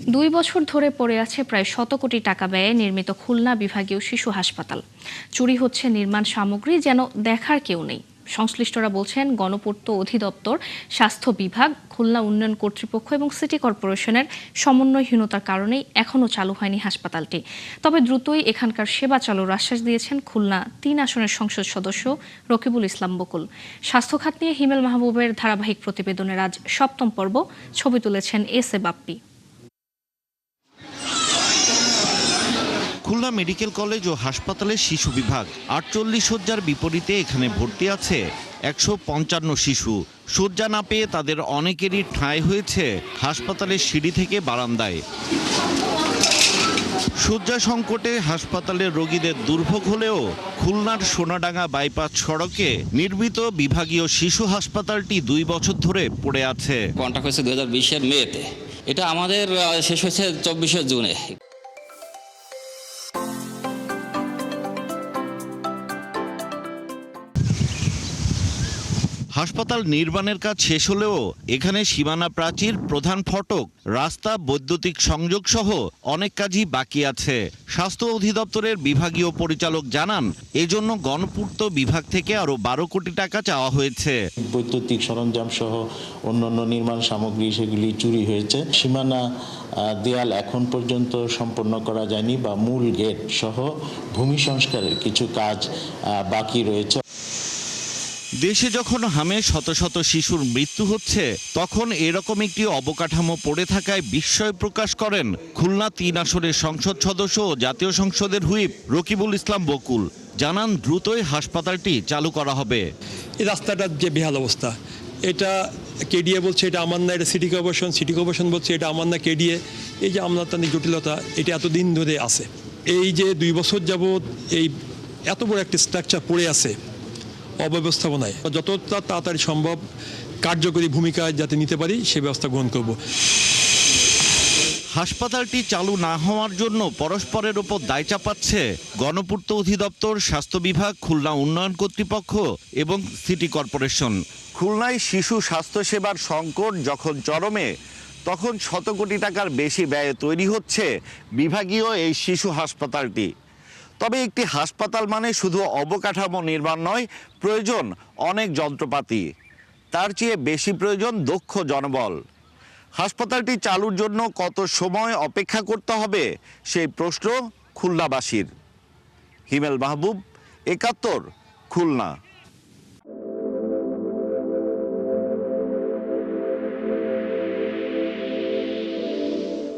2 বছর ধরে পড়ে আছে প্রায় 100 কোটি টাকা ব্যয়ে নির্মিত খুলনা বিভাগীয় শিশু হাসপাতাল। চুরি হচ্ছে নির্মাণ সামগ্রী, যেন দেখার কেউ নেই। সংশ্লিষ্টরা বলছেন, গণপূর্ত অধিদপ্তর, স্বাস্থ্য বিভাগ, খুলনা উন্নয়ন কর্তৃপক্ষ এবং সিটি কর্পোরেশনের সমন্বয়হীনতার কারণেই এখনও চালু হয়নি হাসপাতালটি। তবে দ্রুতই এখানকার সেবা চালুর আশ্বাস দিয়েছেন খুলনা 3 আসনের সংসদ সদস্য রকিবুল ইসলাম বকুল। স্বাস্থ্য খাত নিয়ে হিমেল মাহবুবের ধারাবাহিক প্রতিবেদনের আজ 7ম পর্ব। ছবি তুলেছেন S A Bappi. Khulna medical college ও হাসপাতালের শিশু বিভাগ 48 শয্যার বিপরীতে এখানে ভর্তি আছে 155 শিশু। শয্যা না পেয়ে তাদের অনেকেরই ঠাঁই হয়েছে হাসপাতালের সিঁড়ি থেকে বারান্দায়। শয্যা সংকটে হাসপাতালের রোগীদের দুর্ভোগ হলেও খুলনার সোনাডাঙ্গা বাইপাস সড়কে নির্মিত বিভাগীয় শিশু হাসপাতালটি 2 বছর ধরে পড়ে আছে। কন্ট্রাক্ট হয়েছে 2020-এর মেতে, এটা আমাদের শেষ হয়েছে 24শে জুনে। হাসপাতাল নির্মাণের কাজ শেষ হলেও এখানে সীমানা প্রাচীর, প্রধান ফটক, রাস্তা, বৈদ্যুতিক সংযোগ সহ অনেক কাজই বাকি আছে। স্বাস্থ্য অধিদপ্তরের বিভাগীয় পরিচালক জানান, এজন্য গণপূর্ত বিভাগ থেকে আরও 12 কোটি টাকা চাওয়া হয়েছে। বৈদ্যুতিক সরঞ্জাম সহ অন্যান্য নির্মাণ সামগ্রী সেগুলি চুরি হয়েছে। সীমানা দেয়াল এখন পর্যন্ত সম্পন্ন করা যায়নি বা মূল গেট সহ ভূমি সংস্কারের কিছু কাজ বাকি রয়েছে। দেশে যখন হামে শত শত শিশুর মৃত্যু হচ্ছে, তখন এরকম একটি অবকাঠামো পড়ে থাকায় বিস্ময় প্রকাশ করেন খুলনা 3 আসনের সংসদ সদস্য ও জাতীয় সংসদের হুইপ রকিবুল ইসলাম বকুল। জানান, দ্রুতই হাসপাতালটি চালু করা হবে। এই রাস্তাটার যে বেহাল অবস্থা, এটা কেডিএ বলছে এটা আমার না, এটা সিটি কর্পোরেশন বলছে এটা আমার না, কেডিএ। এই যে আমলাতান্ত্রিক জটিলতা, এটা এতদিন ধরে আছে। এই যে 2 বছর যাবৎ এই এত বড় একটা স্ট্রাকচার পড়ে আছে অব্যবস্থাপনায়, যতটা তাড়াতাড়ি সম্ভব কার্যকরী ভূমিকা যাতে নিতে পারি সে ব্যবস্থা গ্রহণ করব। হাসপাতালটি চালু না হওয়ার জন্য পরস্পরের ওপর দায় চাপাচ্ছে গণপূর্ত অধিদপ্তর, স্বাস্থ্য বিভাগ, খুলনা উন্নয়ন কর্তৃপক্ষ এবং সিটি কর্পোরেশন। খুলনায় শিশু স্বাস্থ্যসেবার সংকট যখন চরমে, তখন 100 কোটি টাকার বেশি ব্যয়ে তৈরি হচ্ছে বিভাগীয় এই শিশু হাসপাতালটি। তবে একটি হাসপাতাল মানে শুধু অবকাঠামো নির্মাণ নয়, প্রয়োজন অনেক যন্ত্রপাতি। তার চেয়ে বেশি প্রয়োজন দক্ষ জনবল। হাসপাতালটি চালুর জন্য কত সময় অপেক্ষা করতে হবে সেই প্রশ্ন খুলনাবাসীর। হিমেল মাহবুব, 71, খুলনা।